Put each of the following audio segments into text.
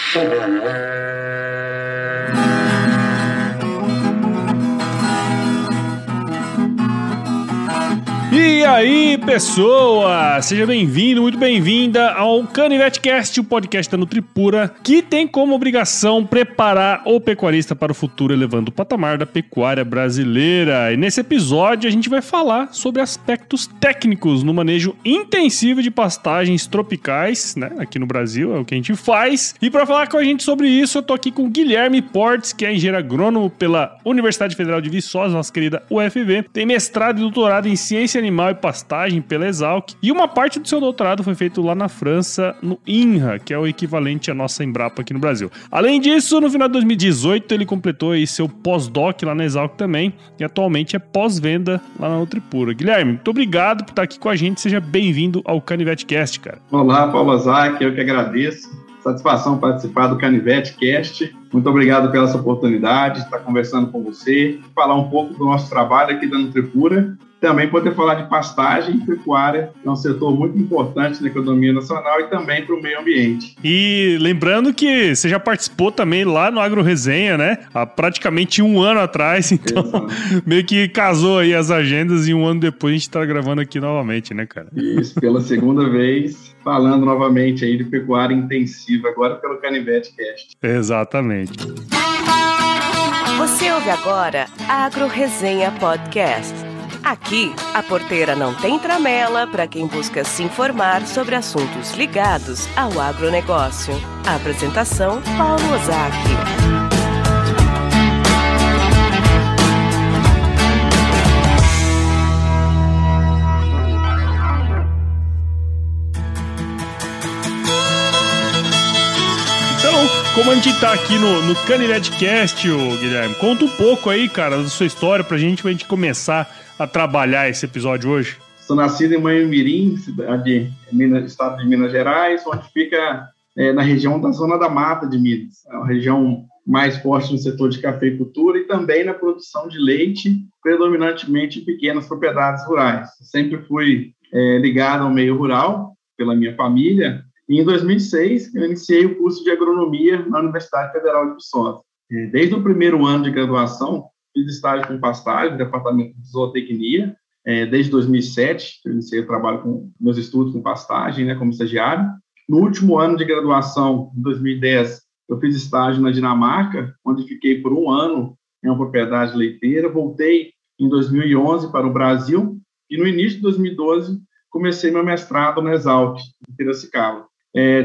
E aí, pessoa! Seja bem-vindo, muito bem-vinda ao CanivetCast, o podcast da Nutripura, que tem como obrigação preparar o pecuarista para o futuro, elevando o patamar da pecuária brasileira. E nesse episódio a gente vai falar sobre aspectos técnicos no manejo intensivo de pastagens tropicais, né? Aqui no Brasil é o que a gente faz. E para falar com a gente sobre isso, eu tô aqui com o Guilherme Portes, que é engenheiro agrônomo pela Universidade Federal de Viçosa, nossa querida UFV. Tem mestrado e doutorado em ciência animal e pastagem pela Exalc, e uma parte do seu doutorado foi feito lá na França, no INRA, que é o equivalente à nossa Embrapa aqui no Brasil. Além disso, no final de 2018, ele completou aí seu pós-doc lá na Exalc também, e atualmente é pós-venda lá na Nutripura. Guilherme, muito obrigado por estar aqui com a gente, seja bem-vindo ao CanivetCast, cara. Olá, Paulo Ozaki, eu que agradeço. Satisfação participar do CanivetCast. Muito obrigado pela essa oportunidade de estar conversando com você, falar um pouco do nosso trabalho aqui da Nutripura, também poder falar de pastagem e pecuária, que é um setor muito importante na economia nacional e também para o meio ambiente. E lembrando que você já participou também lá no Agro Resenha, né? Há praticamente um ano atrás, então meio que casou aí as agendas e um ano depois a gente está gravando aqui novamente, né, cara? Isso, pela segunda vez, falando novamente aí de pecuária intensiva, agora pelo CanivetCast. Exatamente. Você ouve agora Agro Resenha Podcast. Aqui, a porteira não tem tramela para quem busca se informar sobre assuntos ligados ao agronegócio. A apresentação, Paulo Ozaki. Como a gente tá aqui no CanivetCast, Guilherme, conta um pouco aí, cara, da sua história pra gente começar a trabalhar esse episódio hoje. Sou nascido em Manhumirim, estado de Minas Gerais, onde fica na região da Zona da Mata de Minas. É uma região mais forte no setor de cafeicultura e também na produção de leite, predominantemente em pequenas propriedades rurais. Sempre fui ligado ao meio rural pela minha família. E em 2006, eu iniciei o curso de agronomia na Universidade Federal de Viçosa. Desde o primeiro ano de graduação, fiz estágio com pastagem, no departamento de zootecnia. Desde 2007, eu iniciei o trabalho com meus estudos com pastagem, né, como estagiário. No último ano de graduação, em 2010, eu fiz estágio na Dinamarca, onde fiquei por um ano em uma propriedade leiteira. Voltei em 2011 para o Brasil e no início de 2012 comecei meu mestrado na Exalc, em Piracicaba.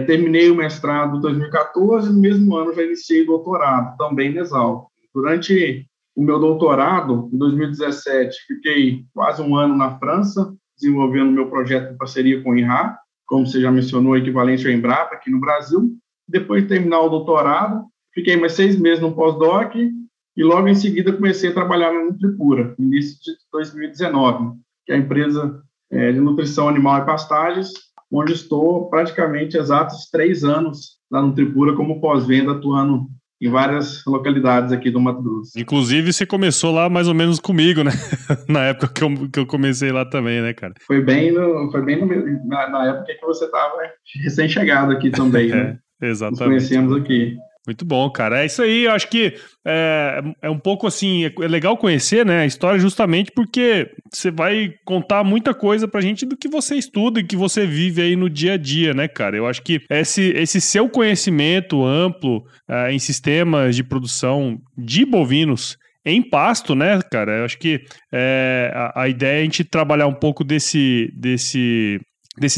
Terminei o mestrado em 2014 e no mesmo ano já iniciei o doutorado, também na Exalc. Durante o meu doutorado, em 2017, fiquei quase um ano na França, desenvolvendo meu projeto em parceria com o INRA, como você já mencionou, equivalente ao Embrapa aqui no Brasil. Depois de terminar o doutorado, fiquei mais 6 meses no pós-doc e logo em seguida comecei a trabalhar na Nutripura, no início de 2019, que é a empresa de nutrição animal e pastagens, onde estou praticamente exatos 3 anos na Nutripura como pós-venda, atuando em várias localidades aqui do Mato Grosso. Inclusive, você começou lá mais ou menos comigo, né? Na época que eu comecei lá também, né, cara? Foi bem na época que você estava recém-chegado aqui também, né? Exatamente. Nos conhecemos aqui. Muito bom, cara. É isso aí, eu acho que é um pouco assim, é legal conhecer, né, a história justamente porque você vai contar muita coisa pra gente do que você estuda e que você vive aí no dia a dia, né, cara? Eu acho que esse seu conhecimento amplo em sistemas de produção de bovinos em pasto, né, cara? Eu acho que a ideia é a gente trabalhar um pouco desse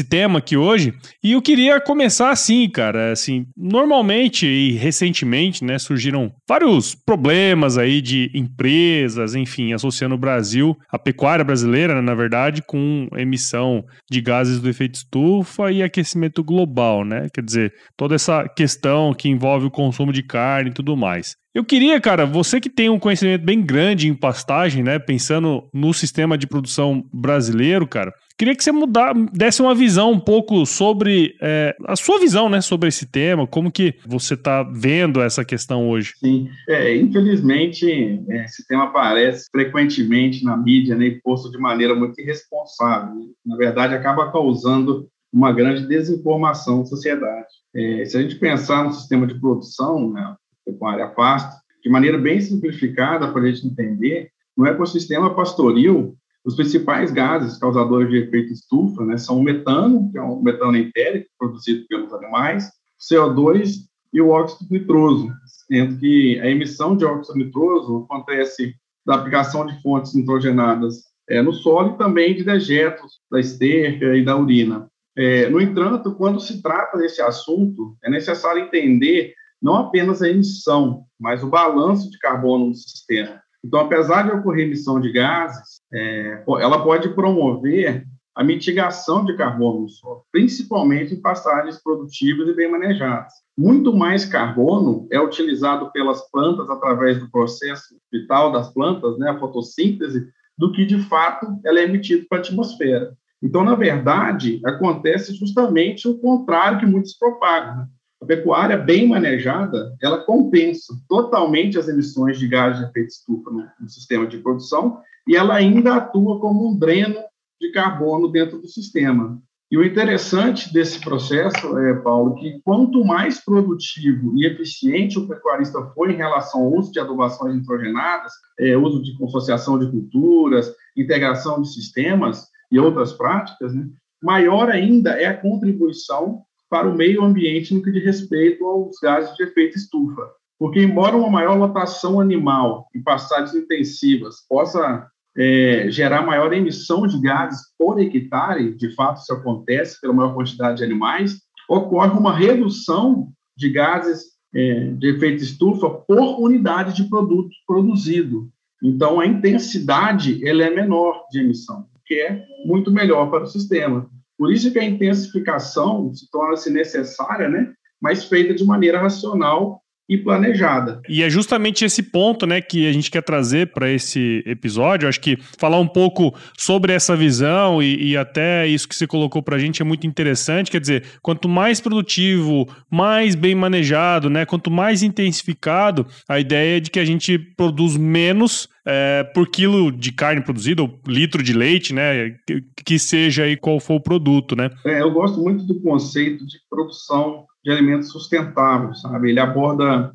tema aqui hoje, e eu queria começar assim, cara, assim, normalmente e recentemente, né, surgiram vários problemas aí de empresas, enfim, associando o Brasil, a pecuária brasileira, né, na verdade, com emissão de gases do efeito estufa e aquecimento global, né, quer dizer, toda essa questão que envolve o consumo de carne e tudo mais. Eu queria, cara, você que tem um conhecimento bem grande em pastagem, né, pensando no sistema de produção brasileiro, cara, queria que você desse uma visão um pouco sobre a sua visão, né, sobre esse tema, como que você está vendo essa questão hoje. Sim, infelizmente esse tema aparece frequentemente na mídia, né, e posto de maneira muito irresponsável. Na verdade, acaba causando uma grande desinformação na sociedade. Se a gente pensar no sistema de produção, né, pecuária pasto, de maneira bem simplificada para a gente entender, no ecossistema pastoril, os principais gases causadores de efeito estufa, né, são o metano, que é um metano entérico produzido pelos animais, CO2 e o óxido nitroso, sendo que a emissão de óxido nitroso acontece da aplicação de fontes nitrogenadas no solo e também de dejetos da esterca e da urina. No entanto, quando se trata desse assunto, é necessário entender não apenas a emissão, mas o balanço de carbono no sistema. Então, apesar de ocorrer emissão de gases, ela pode promover a mitigação de carbono no solo, principalmente em pastagens produtivas e bem manejadas. Muito mais carbono é utilizado pelas plantas através do processo vital das plantas, né, a fotossíntese, do que, de fato, ela é emitida para a atmosfera. Então, na verdade, acontece justamente o contrário que muitos propagam, né? A pecuária bem manejada, ela compensa totalmente as emissões de gases de efeito estufa no sistema de produção e ela ainda atua como um dreno de carbono dentro do sistema. E o interessante desse processo, Paulo, que quanto mais produtivo e eficiente o pecuarista for em relação ao uso de adubações nitrogenadas, uso de consociação de culturas, integração de sistemas e outras práticas, né, maior ainda é a contribuição para o meio ambiente no que diz respeito aos gases de efeito estufa. Porque, embora uma maior lotação animal em pastagens intensivas possa gerar maior emissão de gases por hectare, de fato isso acontece pela maior quantidade de animais, ocorre uma redução de gases de efeito estufa por unidade de produto produzido. Então, a intensidade ela é menor de emissão, que é muito melhor para o sistema. Por isso que a intensificação se torna-se necessária, né, mas feita de maneira racional e planejada. E é justamente esse ponto, né, que a gente quer trazer para esse episódio. Acho que falar um pouco sobre essa visão e até isso que você colocou para a gente é muito interessante. Quer dizer, quanto mais produtivo, mais bem manejado, né, quanto mais intensificado, a ideia é de que a gente produz menos por quilo de carne produzida, ou litro de leite, né, que seja aí qual for o produto, né? Eu gosto muito do conceito de produção de alimentos sustentáveis, sabe? Ele aborda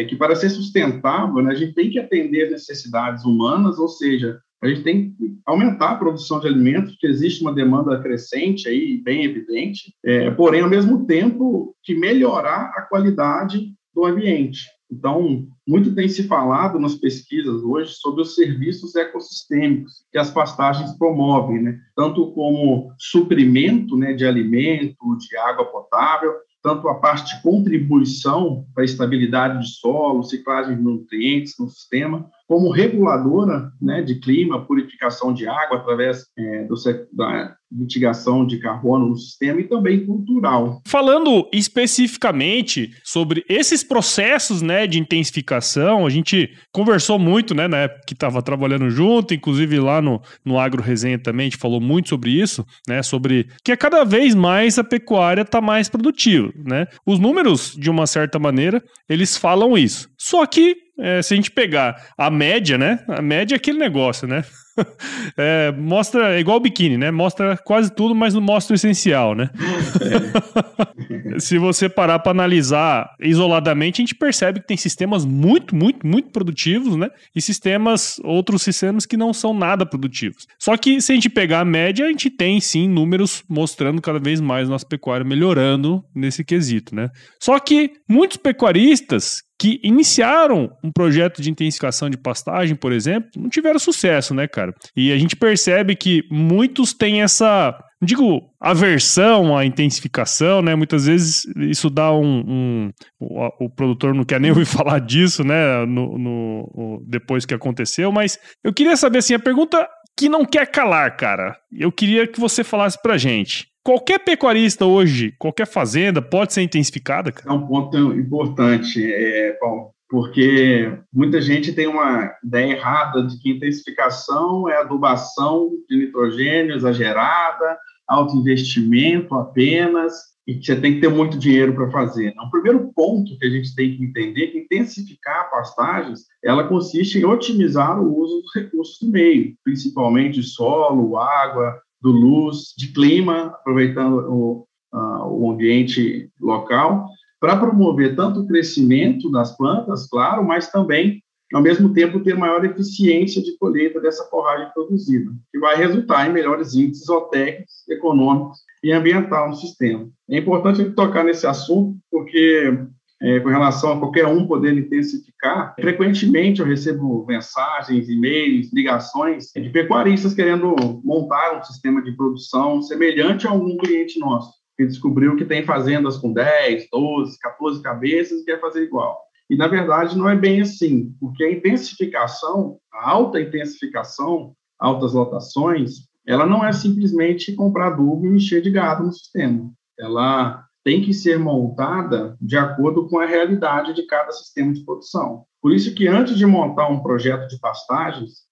que para ser sustentável, né, a gente tem que atender às necessidades humanas, ou seja, a gente tem que aumentar a produção de alimentos, porque existe uma demanda crescente aí, bem evidente, porém, ao mesmo tempo, que melhorar a qualidade do ambiente. Então, muito tem se falado nas pesquisas hoje sobre os serviços ecossistêmicos que as pastagens promovem, né? Tanto como suprimento, né, de alimento, de água potável, tanto a parte de contribuição para a estabilidade de solo, ciclagem de nutrientes no sistema, como reguladora, né, de clima, purificação de água através da mitigação de carbono no sistema e também cultural. Falando especificamente sobre esses processos, né, de intensificação, a gente conversou muito, né, na época que estava trabalhando junto, inclusive lá no Agro Resenha também, a gente falou muito sobre isso, né, sobre que cada vez mais a pecuária está mais produtiva, né? Os números, de uma certa maneira, eles falam isso. Só que, se a gente pegar a média, né, a média é aquele negócio, né? Mostra, é igual o biquíni, né? Mostra quase tudo, mas não mostra o essencial, né? Se você parar para analisar isoladamente, a gente percebe que tem sistemas muito, muito, muito produtivos, né? E outros sistemas que não são nada produtivos. Só que se a gente pegar a média, a gente tem sim números mostrando cada vez mais nossa pecuária melhorando nesse quesito, né? Só que muitos pecuaristas que iniciaram um projeto de intensificação de pastagem, por exemplo, não tiveram sucesso, né, cara? E a gente percebe que muitos têm essa, não digo aversão à intensificação, né? Muitas vezes isso dá o produtor não quer nem ouvir falar disso, né? Depois que aconteceu, mas eu queria saber, assim, a pergunta que não quer calar, cara. Eu queria que você falasse pra gente. Qualquer pecuarista hoje, qualquer fazenda, pode ser intensificada, cara? É um ponto importante, Paulo, porque muita gente tem uma ideia errada de que intensificação é adubação de nitrogênio exagerada, alto investimento apenas, e que você tem que ter muito dinheiro para fazer. O primeiro ponto que a gente tem que entender é que intensificar pastagens, ela consiste em otimizar o uso dos recursos do meio, principalmente solo, água, do luz, de clima, aproveitando o ambiente local, para promover tanto o crescimento das plantas, claro, mas também, ao mesmo tempo, ter maior eficiência de colheita dessa forragem produzida, que vai resultar em melhores índices zootécnicos, econômicos e ambiental no sistema. É importante tocar nesse assunto, porque com relação a qualquer um poder intensificar, frequentemente eu recebo mensagens, e-mails, ligações de pecuaristas querendo montar um sistema de produção semelhante a algum cliente nosso, que descobriu que tem fazendas com 10, 12, 14 cabeças e quer fazer igual. E, na verdade, não é bem assim, porque a intensificação, a alta intensificação, altas lotações, ela não é simplesmente comprar adubo e encher de gado no sistema. Ela tem que ser montada de acordo com a realidade de cada sistema de produção. Por isso que, antes de montar um projeto de pastagens,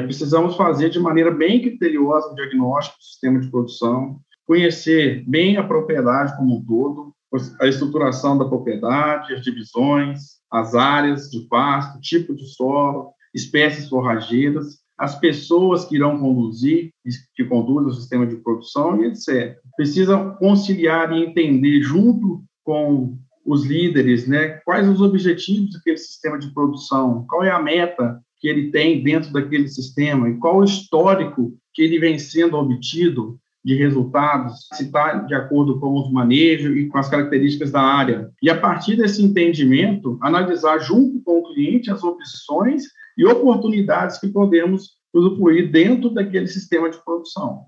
precisamos fazer de maneira bem criteriosa o diagnóstico do sistema de produção, conhecer bem a propriedade como um todo, a estruturação da propriedade, as divisões, as áreas de pasto, tipo de solo, espécies forrageiras, as pessoas que irão conduzir, que conduzem o sistema de produção e etc. Precisam conciliar e entender junto com os líderes, né, quais os objetivos daquele sistema de produção, qual é a meta que ele tem dentro daquele sistema e qual o histórico que ele vem sendo obtido de resultados, se está de acordo com os manejos e com as características da área. E, a partir desse entendimento, analisar junto com o cliente as opções e oportunidades que podemos usufruir dentro daquele sistema de produção.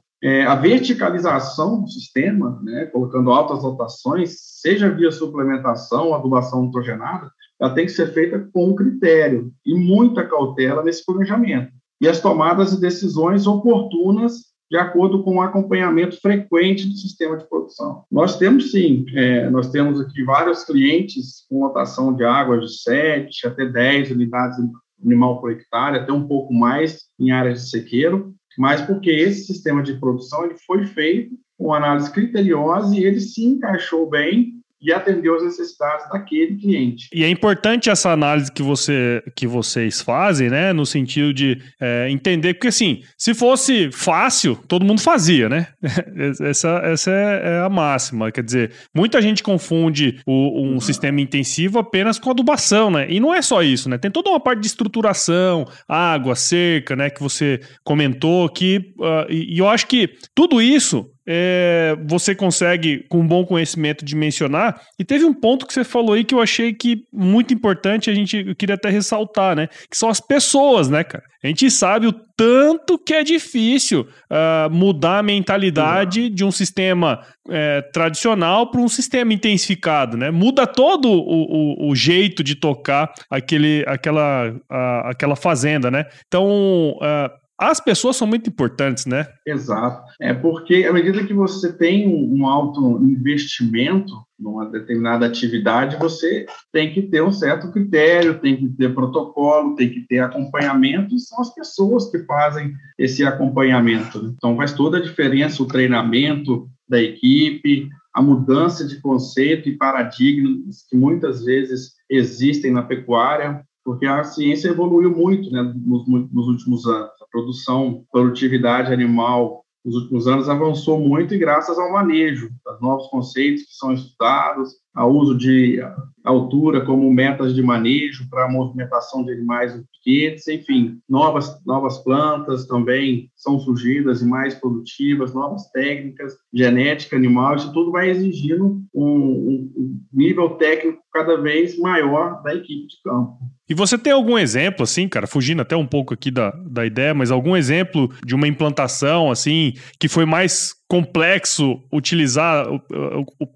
A verticalização do sistema, né, colocando altas lotações, seja via suplementação ou adubação nitrogenada, ela tem que ser feita com critério e muita cautela nesse planejamento. E as tomadas de decisões oportunas de acordo com o acompanhamento frequente do sistema de produção. Nós temos, sim, nós temos aqui vários clientes com lotação de água de 7 até 10 unidades animal por hectare, até um pouco mais em áreas de sequeiro, mas porque esse sistema de produção ele foi feito com análise criteriosa e ele se encaixou bem e atendeu às necessidades daquele cliente. E é importante essa análise que vocês fazem, né, no sentido de entender, porque assim, se fosse fácil, todo mundo fazia, né? Essa é a máxima, quer dizer, muita gente confunde um sistema intensivo apenas com adubação, né? E não é só isso, né? Tem toda uma parte de estruturação, água, cerca, né, que você comentou, e eu acho que tudo isso você consegue, com um bom conhecimento, dimensionar. E teve um ponto que você falou aí que eu achei que muito importante, eu queria até ressaltar, né? Que são as pessoas, né, cara? A gente sabe o tanto que é difícil mudar a mentalidade de um sistema tradicional para um sistema intensificado, né? Muda todo o jeito de tocar aquela fazenda, né? Então, as pessoas são muito importantes, né? Exato. Porque à medida que você tem um alto investimento numa determinada atividade, você tem que ter um certo critério, tem que ter protocolo, tem que ter acompanhamento, e são as pessoas que fazem esse acompanhamento, né? Então, faz toda a diferença o treinamento da equipe, a mudança de conceito e paradigmas que muitas vezes existem na pecuária, porque a ciência evoluiu muito, né, nos últimos anos. A produtividade animal nos últimos anos avançou muito e graças ao manejo, dos novos conceitos que são estudados, ao uso de altura como metas de manejo para a movimentação de animais no piquetes, enfim, novas plantas também são surgidas e mais produtivas, novas técnicas, genética animal, isso tudo vai exigindo um nível técnico cada vez maior da equipe de campo. E você tem algum exemplo, assim, cara, fugindo até um pouco aqui da ideia, mas algum exemplo de uma implantação, assim, que foi mais complexo utilizar,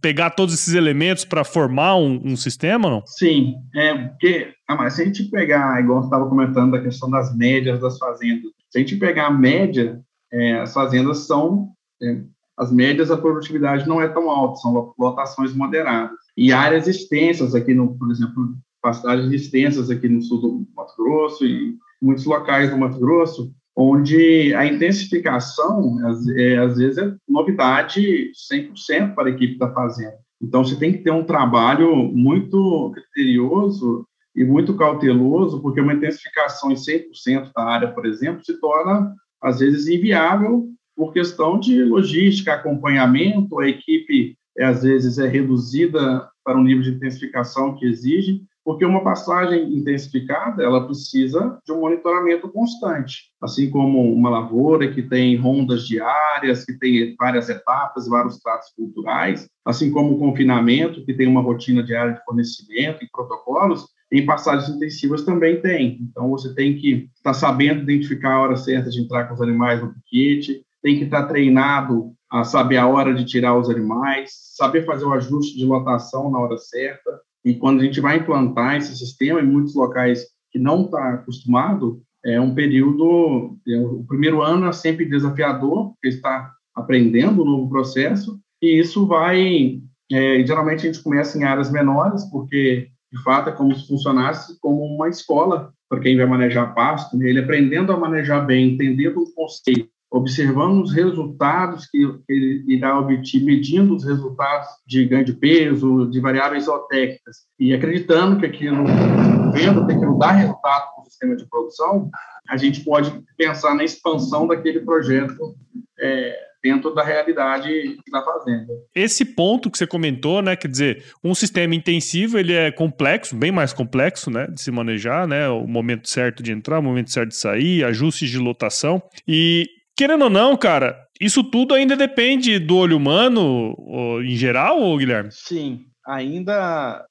pegar todos esses elementos para formar um sistema, não? Sim, porque, mas se a gente pegar, igual você estava comentando, da questão das médias das fazendas, se a gente pegar a média, as fazendas são, as médias da produtividade não é tão alta, são lotações moderadas. E áreas extensas aqui, por exemplo, pastagens extensas aqui no sul do Mato Grosso e muitos locais do Mato Grosso, onde a intensificação, às vezes, é novidade 100% para a equipe da fazenda. Então, você tem que ter um trabalho muito criterioso e muito cauteloso, porque uma intensificação em 100% da área, por exemplo, se torna, às vezes, inviável por questão de logística, acompanhamento, a equipe às vezes é reduzida para um nível de intensificação que exige, porque uma pastagem intensificada, ela precisa de um monitoramento constante, assim como uma lavoura que tem rondas diárias, que tem várias etapas, vários tratos culturais, assim como o confinamento, que tem uma rotina diária de fornecimento e protocolos, em pastagens intensivas também tem. Então, você tem que estar sabendo identificar a hora certa de entrar com os animais no piquete, tem que estar treinado a saber a hora de tirar os animais, saber fazer o ajuste de lotação na hora certa. E quando a gente vai implantar esse sistema, em muitos locais que não está acostumado, é um período... O primeiro ano é sempre desafiador, porque está aprendendo um novo processo, e isso vai... geralmente a gente começa em áreas menores, porque, de fato, é como se funcionasse como uma escola para quem vai manejar pasto, né? Ele aprendendo a manejar bem, entendendo o conceito, observando os resultados que ele irá obter, medindo os resultados de ganho de peso, de variáveis zootécnicas, e acreditando que aquilo, vendo que aquilo dá resultado para o sistema de produção, a gente pode pensar na expansão daquele projeto dentro da realidade da fazenda. Esse ponto que você comentou, né, quer dizer, um sistema intensivo, ele é complexo, bem mais complexo, né, de se manejar, né, o momento certo de entrar, o momento certo de sair, ajustes de lotação, e querendo ou não, cara, isso tudo ainda depende do olho humano em geral, ou Guilherme? Sim, ainda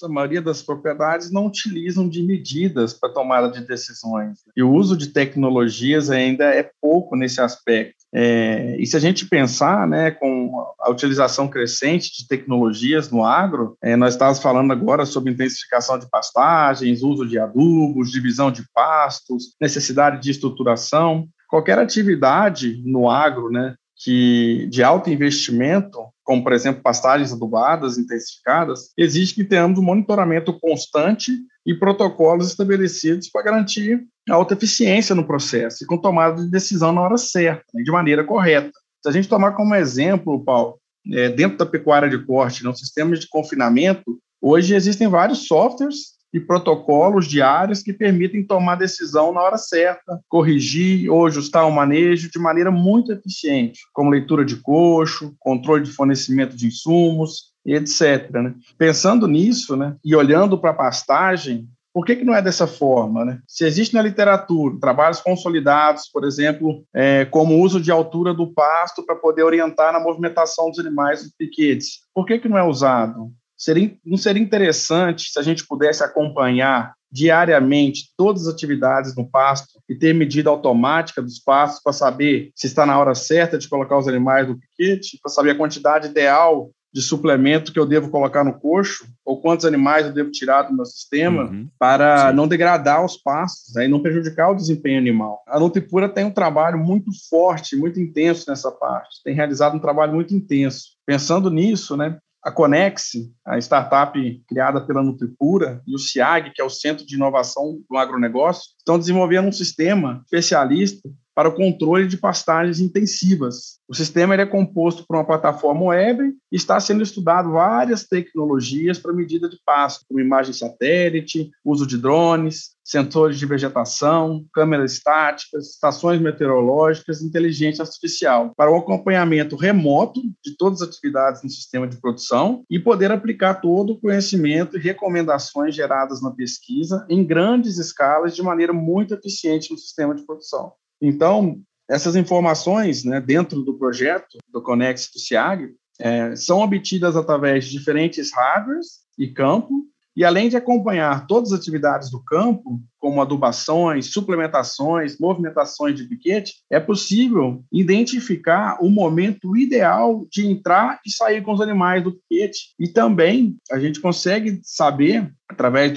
a maioria das propriedades não utilizam de medidas para tomada de decisões. E o uso de tecnologias ainda é pouco nesse aspecto. E se a gente pensar, né, com a utilização crescente de tecnologias no agro, nós estávamos falando agora sobre intensificação de pastagens, uso de adubos, divisão de pastos, necessidade de estruturação. Qualquer atividade no agro, né, de alto investimento, como, por exemplo, pastagens adubadas, intensificadas, exige que tenhamos um monitoramento constante e protocolos estabelecidos para garantir a alta eficiência no processo e com tomada de decisão na hora certa, de maneira correta. Se a gente tomar como exemplo, Paulo, dentro da pecuária de corte, no sistema de confinamento, hoje existem vários softwares e protocolos diários que permitem tomar decisão na hora certa, corrigir ou ajustar o manejo de maneira muito eficiente, como leitura de coxo, controle de fornecimento de insumos, etc. Né? Pensando nisso, né, e olhando para a pastagem, por que não é dessa forma? Né? Se existe na literatura trabalhos consolidados, por exemplo, como o uso de altura do pasto para poder orientar na movimentação dos animais dos piquetes, por que não é usado? Não seria interessante se a gente pudesse acompanhar diariamente todas as atividades no pasto e ter medida automática dos pastos para saber se está na hora certa de colocar os animais no piquete, para saber a quantidade ideal de suplemento que eu devo colocar no coxo, ou quantos animais eu devo tirar do meu sistema, para não degradar os pastos, e não prejudicar o desempenho animal. A Nutripura tem um trabalho muito forte, muito intenso nessa parte, tem realizado um trabalho muito intenso. Pensando nisso, né, a Conex, a startup criada pela Nutripura, e o CIAG, que é o Centro de Inovação do Agronegócio, estão desenvolvendo um sistema especialista para o controle de pastagens intensivas. O sistema ele é composto por uma plataforma web e está sendo estudado várias tecnologias para medida de pasto, como imagem satélite, uso de drones, sensores de vegetação, câmeras estáticas, estações meteorológicas e inteligência artificial, para o acompanhamento remoto de todas as atividades no sistema de produção e poder aplicar todo o conhecimento e recomendações geradas na pesquisa em grandes escalas de maneira muito eficiente no sistema de produção. Então, essas informações, né, dentro do projeto do Conex do CIAG, são obtidas através de diferentes hardwares e campo, e além de acompanhar todas as atividades do campo, como adubações, suplementações, movimentações de piquete, é possível identificar o momento ideal de entrar e sair com os animais do piquete. E também a gente consegue saber, através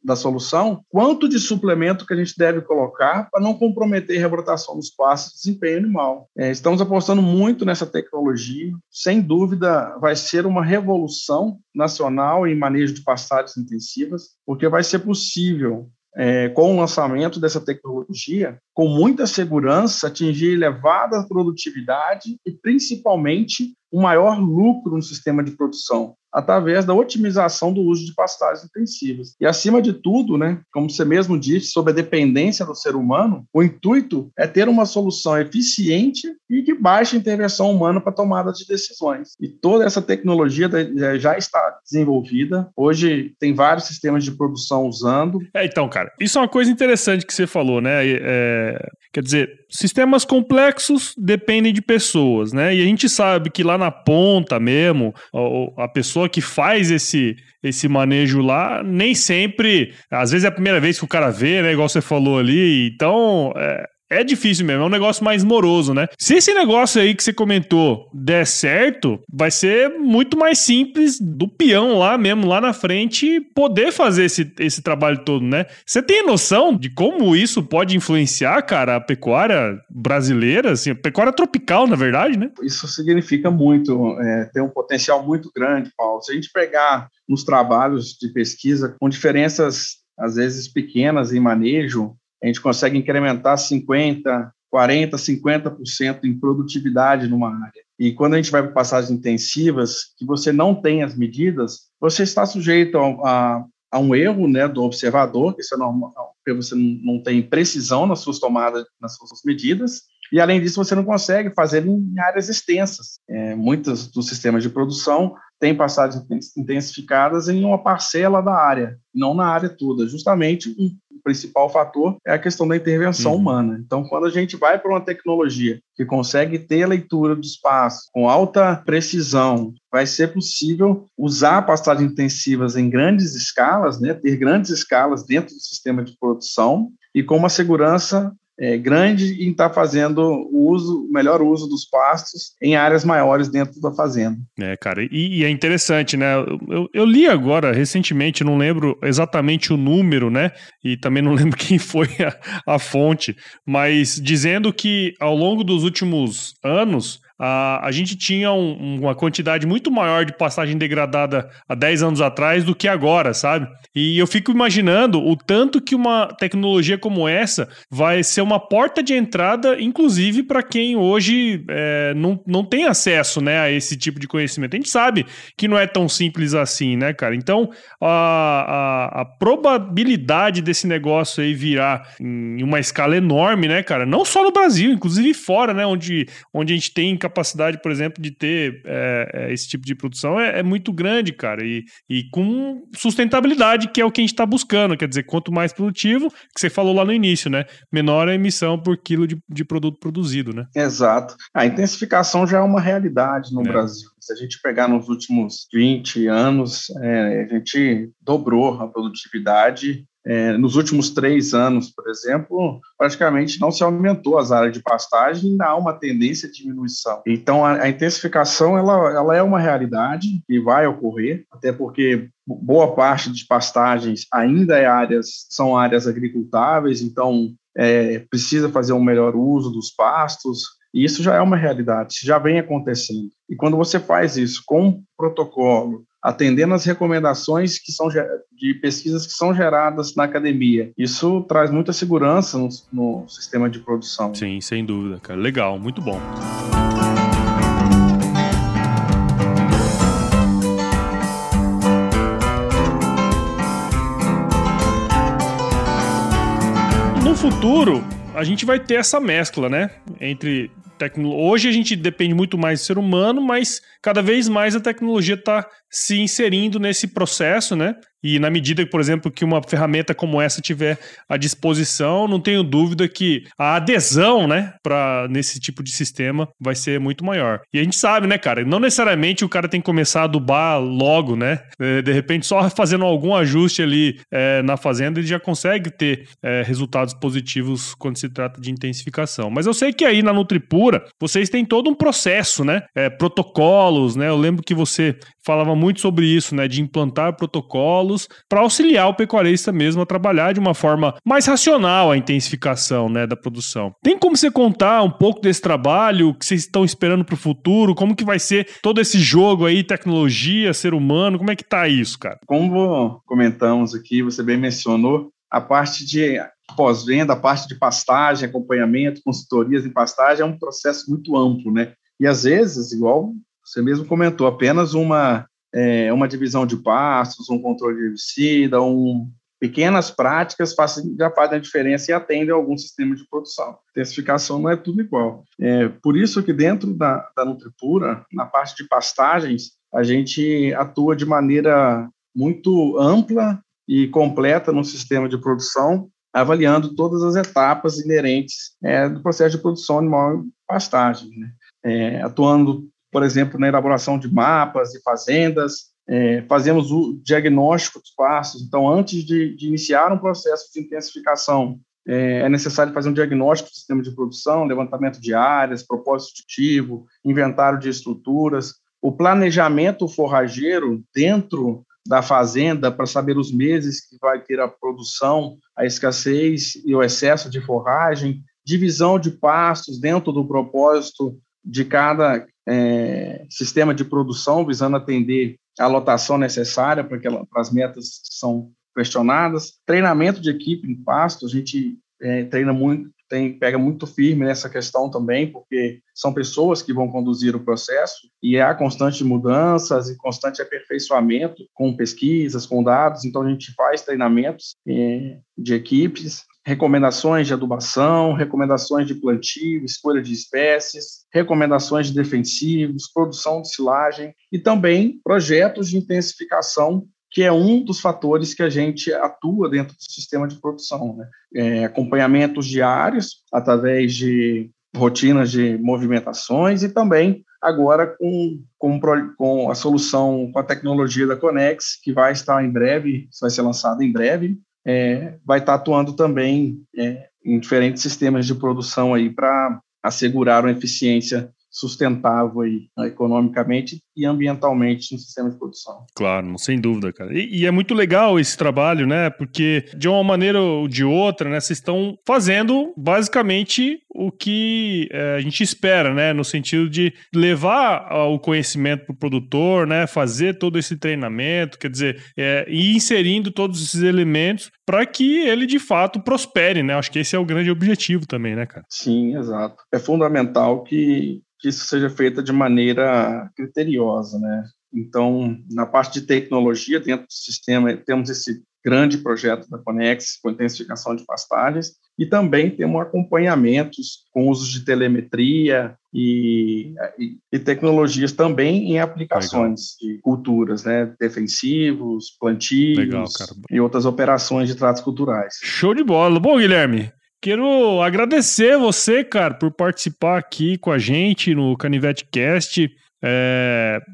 da solução, quanto de suplemento que a gente deve colocar para não comprometer a rebrotação dos pastos e desempenho animal. Estamos apostando muito nessa tecnologia. Sem dúvida, vai ser uma revolução nacional em manejo de pastagens intensivas, porque vai ser possível, com o lançamento dessa tecnologia, com muita segurança, atingir elevada produtividade e, principalmente, um maior lucro no sistema de produção, através da otimização do uso de pastagens intensivas. E, acima de tudo, né, como você mesmo disse, sobre a dependência do ser humano, o intuito é ter uma solução eficiente e de baixa intervenção humana para tomada de decisões. E toda essa tecnologia já está desenvolvida. Hoje tem vários sistemas de produção usando. Então, cara, isso é uma coisa interessante que você falou, né? Quer dizer, sistemas complexos dependem de pessoas, né? E a gente sabe que lá na ponta mesmo, a pessoa que faz esse manejo lá, nem sempre, às vezes é a primeira vez que o cara vê, né? Igual você falou ali, então é difícil mesmo, é um negócio mais moroso, né? Se esse negócio aí que você comentou der certo, vai ser muito mais simples do peão lá mesmo, lá na frente, poder fazer esse trabalho todo, né? Você tem noção de como isso pode influenciar, cara, a pecuária brasileira, assim, a pecuária tropical, na verdade, né? Isso significa muito, tem um potencial muito grande, Paulo. Se a gente pegar nos trabalhos de pesquisa com diferenças, às vezes, pequenas em manejo, a gente consegue incrementar 50%, 40%, 50% em produtividade numa área. E quando a gente vai para passagens intensivas, que você não tem as medidas, você está sujeito a um erro, né, do observador, que isso é normal, porque você não tem precisão nas suas tomadas, nas suas medidas, e além disso você não consegue fazer em áreas extensas. Muitos dos sistemas de produção têm passagens intensificadas em uma parcela da área, não na área toda. Justamente o principal fator é a questão da intervenção humana. Então, quando a gente vai para uma tecnologia que consegue ter a leitura do espaço com alta precisão, vai ser possível usar pastagens intensivas em grandes escalas, né, ter grandes escalas dentro do sistema de produção e com uma segurança grande em estar fazendo o melhor uso dos pastos em áreas maiores dentro da fazenda. Cara, e é interessante, né? Eu li agora, recentemente, não lembro exatamente o número, né? E também não lembro quem foi a fonte, mas dizendo que ao longo dos últimos anos, a gente tinha uma quantidade muito maior de pastagem degradada há 10 anos atrás do que agora, sabe? E eu fico imaginando o tanto que uma tecnologia como essa vai ser uma porta de entrada, inclusive para quem hoje não tem acesso, né, a esse tipo de conhecimento. A gente sabe que não é tão simples assim, né, cara? Então, a probabilidade desse negócio aí virar em uma escala enorme, né, cara? Não só no Brasil, inclusive fora, né, onde a gente tem capacidade, por exemplo, de ter esse tipo de produção é muito grande, cara, e com sustentabilidade, que é o que a gente está buscando, quer dizer, quanto mais produtivo, que você falou lá no início, né, menor a emissão por quilo de produto produzido, né? Exato. A intensificação já é uma realidade no Brasil. Se a gente pegar nos últimos 20 anos, a gente dobrou a produtividade. Nos últimos 3 anos, por exemplo, praticamente não se aumentou as áreas de pastagem, ainda há uma tendência de diminuição. Então, a intensificação ela é uma realidade e vai ocorrer, até porque boa parte de pastagens ainda são áreas agricultáveis, então precisa fazer um melhor uso dos pastos, e isso já é uma realidade, isso já vem acontecendo. E quando você faz isso com protocolo, atendendo às recomendações que são de pesquisas que são geradas na academia. Isso traz muita segurança no sistema de produção. Sim, sem dúvida, cara. Legal, muito bom. No futuro, a gente vai ter essa mescla, né? Entre hoje a gente depende muito mais do ser humano, mas cada vez mais a tecnologia está se inserindo nesse processo, né? E na medida, por exemplo, que uma ferramenta como essa tiver à disposição, não tenho dúvida que a adesão, né, nesse tipo de sistema vai ser muito maior. E a gente sabe, né, cara, não necessariamente o cara tem que começar a adubar logo, né? De repente, só fazendo algum ajuste ali na fazenda, ele já consegue ter resultados positivos quando se trata de intensificação. Mas eu sei que aí na Nutripura, vocês têm todo um processo, né? Protocolos, né? Eu lembro que você falava muito sobre isso, né? De implantar protocolos para auxiliar o pecuarista mesmo a trabalhar de uma forma mais racional a intensificação, né, da produção. Tem como você contar um pouco desse trabalho, o que vocês estão esperando para o futuro, como que vai ser todo esse jogo aí, tecnologia, ser humano, como é que tá isso, cara? Como comentamos aqui, você bem mencionou, a parte de pós-venda, a parte de pastagem, acompanhamento, consultorias em pastagem é um processo muito amplo, né? E às vezes, igual você mesmo comentou, apenas uma divisão de pastos, um controle de herbicida, pequenas práticas já fazem a diferença e atendem a algum sistema de produção. Intensificação não é tudo igual. Por isso que dentro da Nutripura, na parte de pastagens, a gente atua de maneira muito ampla e completa no sistema de produção, avaliando todas as etapas inerentes do processo de produção animal em pastagem, né? Atuando, por exemplo, na elaboração de mapas de fazendas, fazemos o diagnóstico dos pastos. Então, antes de iniciar um processo de intensificação, é necessário fazer um diagnóstico do sistema de produção, levantamento de áreas, propósito de cultivo, inventário de estruturas, o planejamento forrageiro dentro da fazenda para saber os meses que vai ter a produção, a escassez e o excesso de forragem, divisão de pastos dentro do propósito de cada sistema de produção, visando atender a lotação necessária para as metas que são questionadas. Treinamento de equipe em pasto, a gente treina muito, pega muito firme nessa questão também, porque são pessoas que vão conduzir o processo e há constantes mudanças e constante aperfeiçoamento com pesquisas, com dados. Então, a gente faz treinamentos de equipes, recomendações de adubação, recomendações de plantio, escolha de espécies, recomendações de defensivos, produção de silagem e também projetos de intensificação, que é um dos fatores que a gente atua dentro do sistema de produção, né? Acompanhamentos diários através de rotinas de movimentações e também agora com a solução, com a tecnologia da Conex, que vai estar em breve, vai ser lançada em breve, vai estar atuando também em diferentes sistemas de produção aí para assegurar uma eficiência sustentável aí, economicamente e ambientalmente no sistema de produção. Claro, sem dúvida, cara. E é muito legal esse trabalho, né? Porque de uma maneira ou de outra, né, vocês estão fazendo basicamente o que a gente espera, né? No sentido de levar o conhecimento para o produtor, né? Fazer todo esse treinamento, quer dizer, e inserindo todos esses elementos para que ele de fato prospere, né? Acho que esse é o grande objetivo também, né, cara? Sim, exato. É fundamental que isso seja feito de maneira criteriosa, né? Então, na parte de tecnologia, dentro do sistema, temos esse grande projeto da Conex, com intensificação de pastagens, e também temos acompanhamentos com uso de telemetria e tecnologias também em aplicações de culturas, né? Defensivos, plantios e outras operações de tratos culturais. Show de bola. Bom, Guilherme, quero agradecer você, cara, por participar aqui com a gente no Canivete Cast.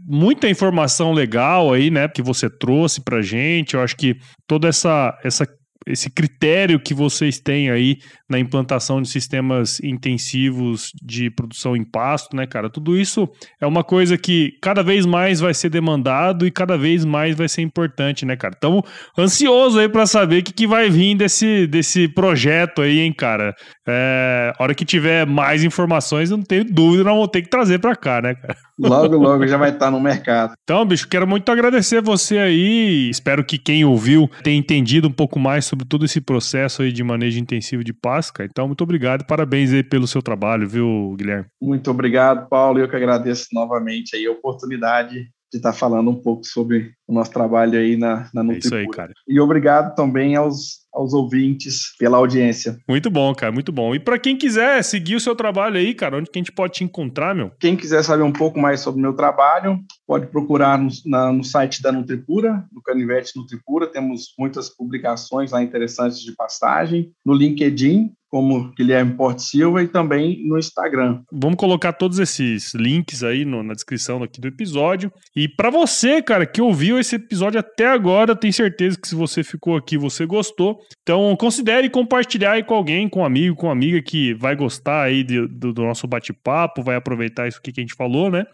Muita informação legal aí, né, que você trouxe pra gente. Eu acho que todo esse critério que vocês têm aí na implantação de sistemas intensivos de produção em pasto, né, cara? Tudo isso é uma coisa que cada vez mais vai ser demandado e cada vez mais vai ser importante, né, cara? Estamos ansiosos aí para saber o que vai vir desse projeto aí, hein, cara? A hora que tiver mais informações, eu não tenho dúvida, nós vamos ter que trazer para cá, né, cara? Logo já vai estar no mercado. Então, bicho, quero muito agradecer você aí. Espero que quem ouviu tenha entendido um pouco mais sobre todo esse processo aí de manejo intensivo de pasto. Então, muito obrigado e parabéns aí pelo seu trabalho, viu, Guilherme? Muito obrigado, Paulo. Eu que agradeço novamente aí a oportunidade de estar falando um pouco sobre o nosso trabalho aí na Nutripura. É isso aí, cara. E obrigado também aos ouvintes pela audiência. Muito bom, cara, muito bom. E para quem quiser seguir o seu trabalho aí, cara, onde que a gente pode te encontrar, meu? Quem quiser saber um pouco mais sobre o meu trabalho, pode procurar no site da Nutripura, no Canivete Nutripura. Temos muitas publicações lá interessantes de pastagem. No LinkedIn, como Guilherme Porte Silva, e também no Instagram. Vamos colocar todos esses links aí na descrição aqui do episódio. E para você, cara, que ouviu esse episódio até agora, tenho certeza que se você ficou aqui, você gostou. Então, considere compartilhar aí com alguém, com um amigo, com uma amiga que vai gostar aí do nosso bate-papo, vai aproveitar isso aqui que a gente falou, né?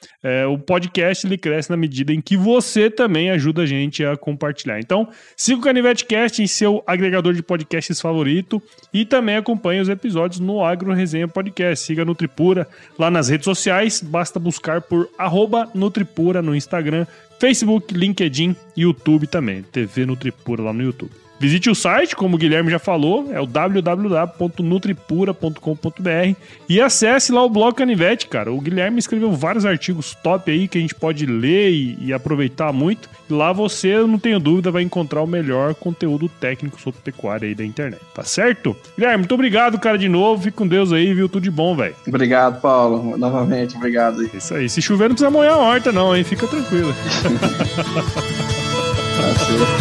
O podcast, ele cresce na medida em que você também ajuda a gente a compartilhar. Então, siga o Canivete Cast em seu agregador de podcasts favorito e também acompanhe os episódios no Agro Resenha Podcast. Siga a Nutripura lá nas redes sociais, basta buscar por @Nutripura no Instagram, Facebook, LinkedIn e YouTube também, TV Nutripura lá no YouTube. Visite o site, como o Guilherme já falou, é o www.nutripura.com.br e acesse lá o blog Canivete, cara. O Guilherme escreveu vários artigos top aí que a gente pode ler e aproveitar muito. E lá você, eu não tenho dúvida, vai encontrar o melhor conteúdo técnico sobre pecuária aí da internet, tá certo? Guilherme, muito obrigado, cara, de novo. Fique com Deus aí, viu? Tudo de bom, velho. Obrigado, Paulo. Novamente, obrigado. Isso aí. Se chover, não precisa molhar a horta, não, hein? Fica tranquilo. Tá certo.